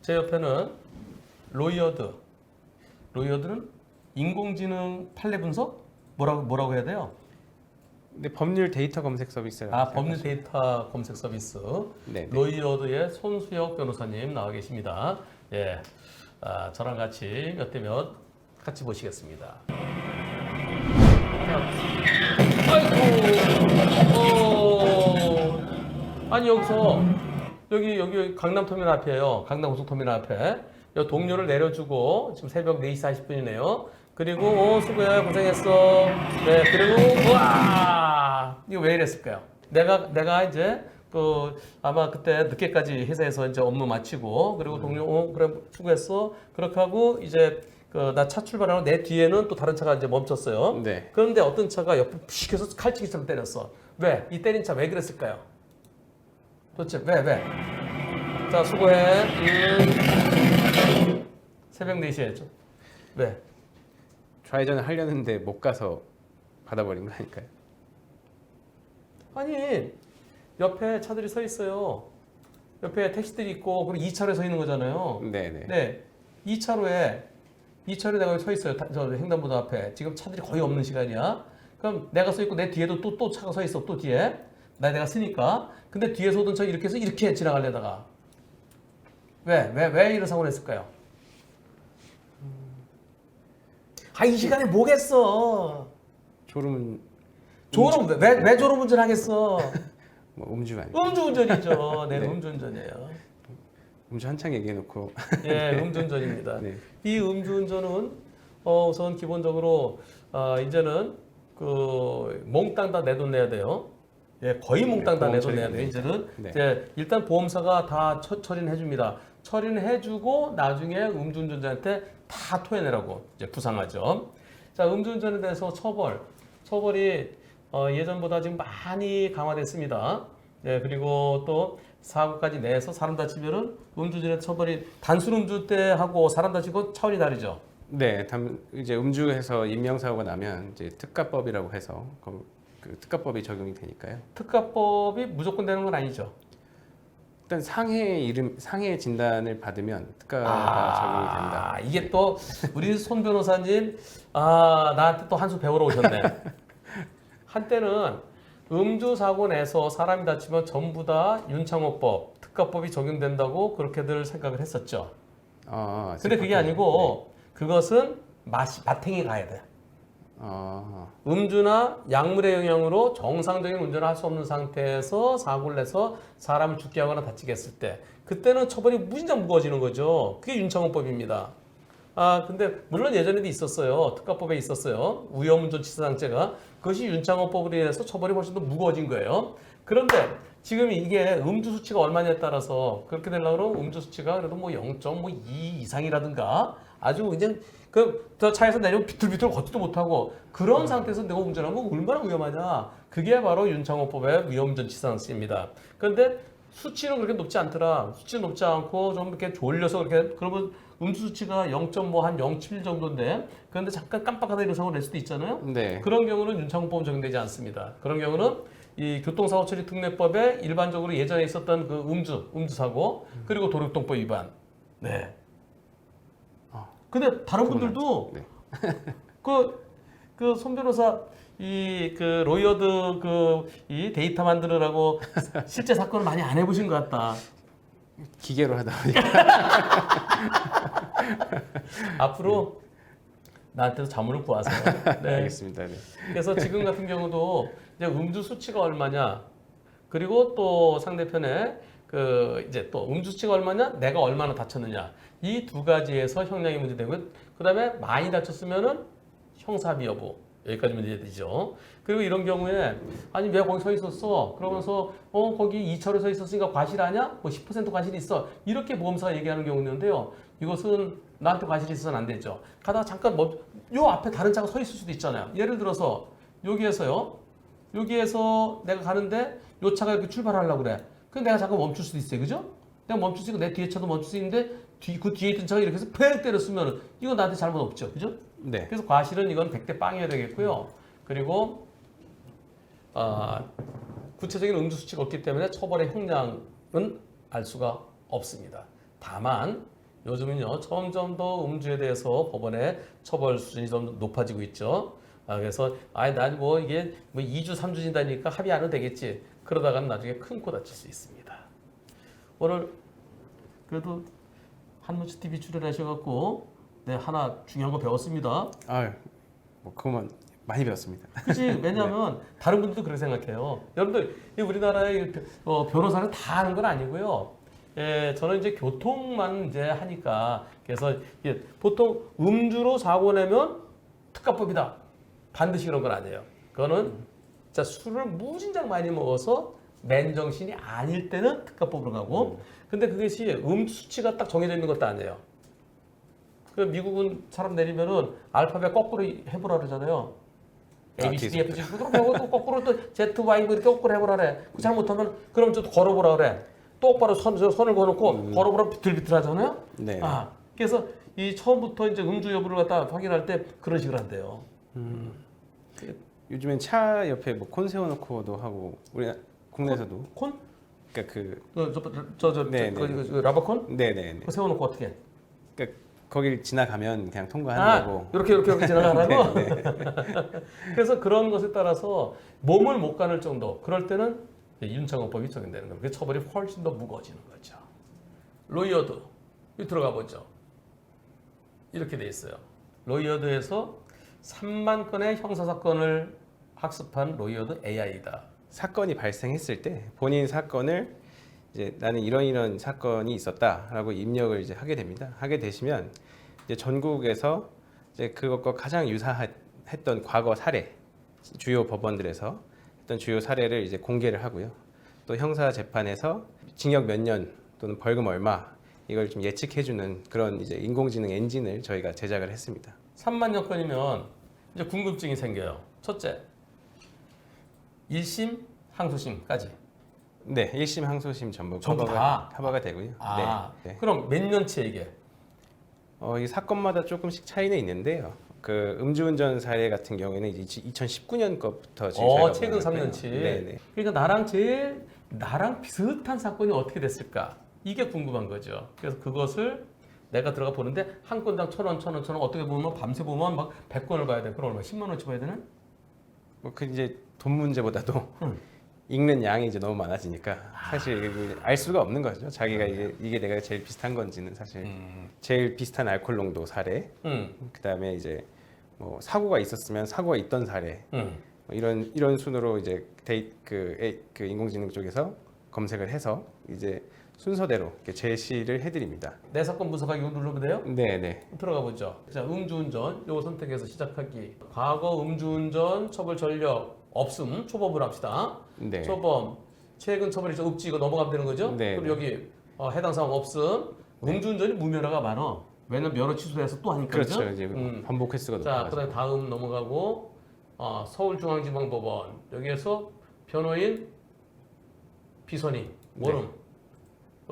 제 옆에는 로이어드. 로이어드는 인공지능 판례 분석? 뭐라고 해야 돼요? 근데 법률 데이터 검색 서비스라고 법률 데이터 검색 서비스. 네. 로이어드의 손수혁 변호사님 나와 계십니다. 예, 저랑 같이 몇 대 몇 같이 보시겠습니다. 아이고, 아니 여기 강남터미널 앞이에요. 강남고속터미널 앞에. 여기 동료를 내려주고 지금 새벽 4시 40분이네요. 그리고 수고해 고생했어. 네, 그리고 우와 이거 왜 이랬을까요? 내가 이제 아마 그때 늦게까지 회사에서 이제 업무 마치고 그리고 동료 그래 수고했어. 그렇게 하고 이제 나 차 출발하고 내 뒤에는 또 다른 차가 이제 멈췄어요. 네. 그런데 어떤 차가 옆에 픽 해서 칼치기처럼 때렸어. 왜? 이 때린 차 왜 그랬을까요? 도대체 왜? 자 수고해. 새벽 4시에 했죠. 왜? 좌회전을 하려는데 못 가서 받아버린 거 아닐까요? 아니 옆에 차들이 서 있어요. 옆에 택시들이 있고 그리고 2차로에 서 있는 거잖아요. 네네. 네. 2차로에 내가 여기 서 있어요. 저 횡단보도 앞에. 지금 차들이 거의 없는 시간이야. 그럼 내가 서 있고 내 뒤에도 또 차가 서 있어. 또 뒤에. 내가 쓰니까. 근데 뒤에서 오던 차 이렇게 해서 이렇게 지나가려다가 왜 이런 사고를 했을까요? 이 시간에 뭐겠어? 졸음은 왜 졸음운전 하겠어? 뭐 음주 아니고 음주운전이죠. 네, 네. 음주운전이에요. 음주 한창 얘기해놓고 예, 음주운전입니다. 네. 이 음주운전은 우선 기본적으로 이제는 몽땅 다 내 돈 내야 돼요. 예, 거의 몽땅 다 내 돈 내야 돼요. 이제는 네. 이제 일단 보험사가 다 처리는 해줍니다. 처리는 해주고 나중에 음주운전자한테 다 토해내라고 이제 부상하죠. 자, 음주운전에 대해서 처벌이 예전보다 지금 많이 강화됐습니다. 예, 그리고 또 사고까지 내서 사람 다치면은 음주운전의 처벌이 단순 음주 때 하고 사람 다치고 차원이 다르죠. 네, 이제 음주해서 인명사고가 나면 이제 특가법이라고 해서 그 특가법이 적용이 되니까요. 특가법이 무조건 되는 건 아니죠. 일단 상해 진단을 받으면 특가가 적용이 된다. 이게 또 우리 손 변호사님 나한테 또 한 수 배우러 오셨네. 한때는 음주 사고 내서 사람이 다치면 전부 다 윤창호법, 특가법이 적용된다고 그렇게들 생각을 했었죠. 근데 그게 아니고 그것은 마탱이 가야 돼. 음주나 약물의 영향으로 정상적인 운전을 할 수 없는 상태에서 사고를 내서 사람을 죽게 하거나 다치게 했을 때 그때는 처벌이 무진장 무거워지는 거죠. 그게 윤창호법입니다. 근데 물론 예전에도 있었어요. 특가법에 있었어요. 위험운전치사상죄가. 그것이 윤창호법으로 인해서 처벌이 훨씬 더 무거워진 거예요. 그런데 지금 이게 음주 수치가 얼마냐에 따라서 그렇게 되려고 그러면 음주 수치가 그래도 뭐 0.2 이상이라든가 아주 그냥 저 차에서 내리면 비틀비틀 걷지도 못하고 그런 상태에서 내가 운전하면 얼마나 위험하냐. 그게 바로 윤창호법의 위험운전치사상죄입니다. 그런데 수치는 그렇게 높지 않더라. 수치는 높지 않고 좀 이렇게 졸려서 그렇게 그러면 음주 수치가 0.5 한 0.7 정도인데 그런데 잠깐 깜빡하다 이런 사고를 낼 수도 있잖아요. 네. 그런 경우는 윤창호법은 적용되지 않습니다. 그런 경우는 이 교통사고처리 특례법에 일반적으로 예전에 있었던 그 음주 사고 그리고 도로교통법 위반. 네. 근데 다른 분들도 네. 그 손 변호사 그 로이어드 이 데이터 만들으라고 실제 사건을 많이 안 해보신 것 같다. 기계로 하다 보니까 앞으로 나한테도 자문을 구하세요. 네. 알겠습니다. 네. 그래서 지금 같은 경우도 이제 음주 수치가 얼마냐, 그리고 또 상대편에 이제 또 음주 수치가 얼마냐, 내가 얼마나 다쳤느냐 이 두 가지에서 형량이 문제되고 그다음에 많이 다쳤으면은 형사비 여부 여기까지 문제되죠. 그리고 이런 경우에 아니 왜 거기 서 있었어? 그러면서 거기 2차로에 서 있었으니까 과실하냐? 뭐 10% 과실이 있어. 이렇게 보험사가 얘기하는 경우 있는데요. 이것은 나한테 과실이 있어서는 안 되죠. 가다가 잠깐 요 앞에 다른 차가 서 있을 수도 있잖아요. 예를 들어서 여기에서 내가 가는데 요 차가 이렇게 출발하려고 그래. 그럼 내가 잠깐 멈출 수도 있어요. 그죠? 내가 멈출 수 있고 내 뒤에 차도 멈출 수 있는데 그 뒤에 있던 차가 이렇게 해서 팩 때렸으면 이건 나한테 잘못 없죠. 그죠? 네. 그래서 과실은 이건 100대 빵이어야 되겠고요. 그리고 구체적인 음주 수치가 없기 때문에 처벌의 형량은 알 수가 없습니다. 다만 요즘은요 점점 더 음주에 대해서 법원의 처벌 수준이 좀 높아지고 있죠. 그래서 난 뭐 이게 뭐 2주 3주 진다니까 합의 안 해도 되겠지. 그러다가는 나중에 큰 코 다칠 수 있습니다. 오늘 그래도 한무치 TV 출연하셔갖고 네 하나 중요한 거 배웠습니다. 아, 뭐 그거만 많이 배웠습니다. 그치? 왜냐하면 다른 분들도 그렇게 생각해요. 여러분들 이 우리나라의 변호사는 다 하는 건 아니고요. 저는 이제 교통만 이제 하니까 그래서 보통 음주로 사고 내면 특가법이다. 반드시 그런 건 아니에요. 그거는 진짜 술을 무진장 많이 먹어서 맨정신이 아닐 때는 특가법으로 가고 근데 그것이 수치가 딱 정해져 있는 것도 아니에요. 그 미국은 사람 내리면은 알파벳 거꾸로 해보라 그러잖아요. A, B, C, D, F, G 그럼 또 거꾸로 또 Z, Y 이렇게 거꾸로 해보라 그래. 잘못하면 그럼 좀 걸어보라 그래. 똑바로 손을 거놓고 걸어보라 비틀비틀하잖아요. 네. 그래서 이 처음부터 이제 음주 여부를 갖다 확인할 때 그런 식으로 한대요. 요즘엔 차 옆에 뭐 콘 세워놓고도 하고 우리 국내에서도 콘? 그러니까 네, 그 라바콘? 네네네. 그거 세워놓고 어떻게? 해? 그러니까 거길 지나가면 그냥 통과하는 거고. 이렇게 지나가라고? 네, 네. 그래서 그런 것에 따라서 몸을 못 가눌 정도 그럴 때는 윤창호법이 적용되는 거예요. 그 처벌이 훨씬 더 무거워지는 거죠. 로이어드 여기 들어가 보죠. 이렇게 돼 있어요. 로이어드에서 3만 건의 형사 사건을 학습한 로이어드 AI다. 사건이 발생했을 때 본인 사건을 이제 나는 이런 사건이 있었다라고 입력을 이제 하게 됩니다. 하게 되시면 이제 전국에서 이제 그것과 가장 유사했던 과거 사례, 주요 법원들에서 했던 주요 사례를 이제 공개를 하고요. 또 형사 재판에서 징역 몇 년 또는 벌금 얼마 이걸 좀 예측해주는 그런 이제 인공지능 엔진을 저희가 제작을 했습니다. 3만여 건이면 이제 궁금증이 생겨요. 첫째, 1심, 항소심까지. 네, 1심, 항소심 전부 전부 다? 커버가 되고요. 네. 그럼 몇 년치 이게? 이 사건마다 조금씩 차이는 있는데요. 그 음주운전 사례 같은 경우에는 이제 2019년 것부터 최근 3년치. 네네. 그러니까 나랑 비슷한 사건이 어떻게 됐을까? 이게 궁금한 거죠. 그래서 그것을 내가 들어가 보는데 한 건당 1,000원 어떻게 보면 밤새 보면 막 100건을 봐야 돼. 그럼 얼마? 10만 원치 봐야 되는? 그 이제 돈 문제보다도 읽는 양이 이제 너무 많아지니까 사실 알 수가 없는 거죠. 자기가 이게 내가 제일 비슷한 건지는 사실 제일 비슷한 알코올 농도 사례, 그다음에 이제 뭐 사고가 있었으면 사고가 있던 사례, 뭐 이런 순으로 이제 그 인공지능 쪽에서 검색을 해서 이제 순서대로 이렇게 제시를 해드립니다. 내 사건 분석하기 이거 누르면 돼요? 네네. 들어가 보죠. 자, 음주운전 요거 선택해서 시작하기. 과거 음주운전 처벌 전력 없음 초범으로 합시다. 네. 초범 최근 처벌이 없지 이거 넘어가면 되는 거죠? 네. 그리고 여기 해당 사항 없음. 음주운전이 무면허가 많어. 왜냐면 면허 취소해서 또 하니까 그렇죠. 그죠? 이제 반복 횟수가 자, 높아가지고. 그다음 다음 넘어가고 서울중앙지방법원 여기에서 변호인 비선이 모름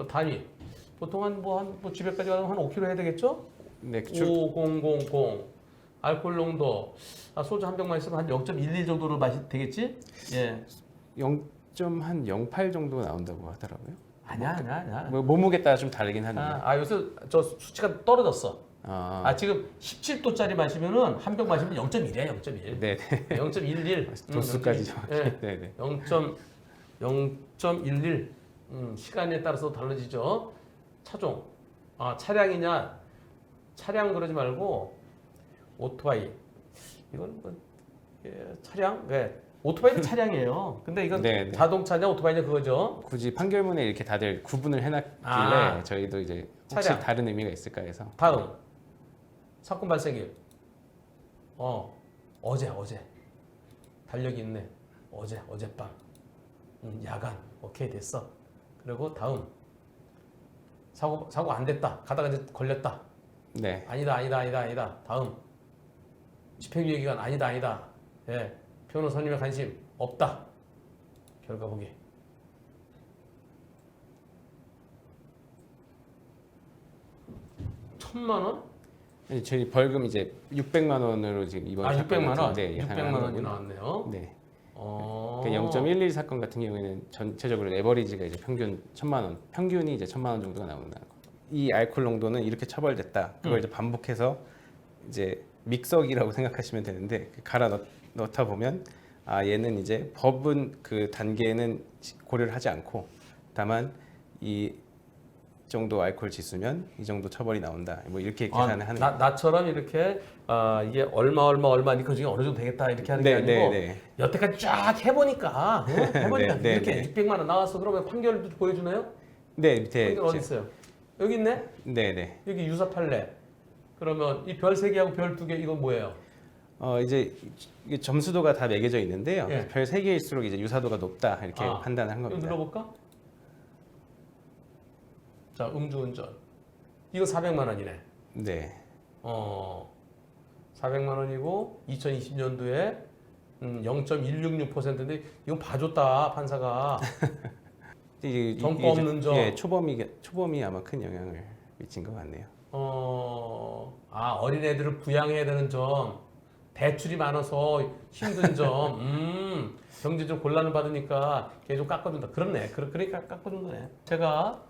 단위 보통 한 집에까지 가면 한 5kg 해야 되겠죠? 네, 5000 알코올 농도 소주 한 병만 있으면 한 0.11 정도로 마시 되겠지? 예. 0.08 정도 나온다고 하더라고요. 아니야. 뭐 몸무게 따라 좀 다르긴 하는데. 요새 저 수치가 떨어졌어. 아, 지금 17도짜리 마시면은 한 병 마시면 0.1이야, 0.1. 네. 0.11. 도수까지 정확히. 네. 네. 0.11. 시간에 따라서 달라지죠. 차종. 차량이냐? 차량 그러지 말고 오토바이. 이건 뭐 차량? 네. 오토바이는 차량이에요. 근데 이건 네. 자동차냐 오토바이냐 그거죠. 굳이 판결문에 이렇게 다들 구분을 해놨길래 저희도 이제 혹시 차량. 다른 의미가 있을까 해서. 다음. 사건 발생일. 어제. 달력이 있네. 어젯밤. 야간. 오케이 됐어. 그리고 다음. 사고 안 됐다. 가다가 이제 걸렸다. 네. 아니다. 다음. 집행유예 기간 아니다. 예. 변호사님의 관심 없다. 결과 보기. 천만 원? 아니, 저희 벌금 이제 600만 원으로 지금 이번 600만 원. 네, 600만 원이 나왔네요. 네. 어. 그 0.11 사건 같은 경우에는 전체적으로 에버리지가 이제 평균 1,000만 원, 평균이 이제 1,000만 원 정도가 나온다는 거. 이 알코올 농도는 이렇게 처벌됐다. 그걸 이제 반복해서 이제 믹서기라고 생각하시면 되는데 갈아 넣다 보면 아 얘는 이제 법은 그 단계는 고려를 하지 않고 다만 이 정도 알코올 지수면 이 정도 처벌이 나온다. 뭐 이렇게 계산을 하는 거예요. 나처럼 이렇게 이게 얼마니까 그중에 어느 정도 되겠다 이렇게 하는 게 아니고 여태까지 쫙 해보니까 네, 이렇게 600만 원 나왔어. 그러면 판결도 보여주나요? 네, 밑에 판결 어디 있어요? 여기 있네? 네. 여기 유사 판례. 그러면 이 별 3개하고 별 2개 이건 뭐예요? 이제 이게 점수도가 다 매겨져 있는데요. 예. 별 3개일수록 이제 유사도가 높다 이렇게 판단을 한 이거 겁니다. 눌러볼까? 자, 음주운전. 이거 400만 원이네. 네. 400만 원이고 2020년도에 0.166%인데 이건 봐줬다 판사가. 정보 없는 점. 예, 초범이 아마 큰 영향을 미친 것 같네요. 어린애들을 부양해야 되는 점, 대출이 많아서 힘든 점, 경제적 곤란을 받으니까 걔 좀 깎아준다. 그렇네. 그러니까 깎아준 거네. 제가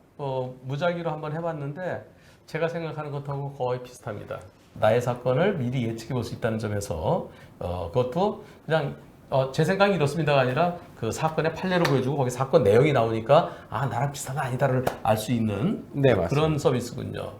무작위로 한번 해봤는데 제가 생각하는 것하고 거의 비슷합니다. 나의 사건을 미리 예측해 볼 수 있다는 점에서 그것도 그냥 제 생각이 이렇습니다가 아니라 그 사건의 판례를 보여주고 거기 사건 내용이 나오니까 나랑 비슷하다 아니다를 알 수 있는 네, 맞습니다. 그런 서비스군요.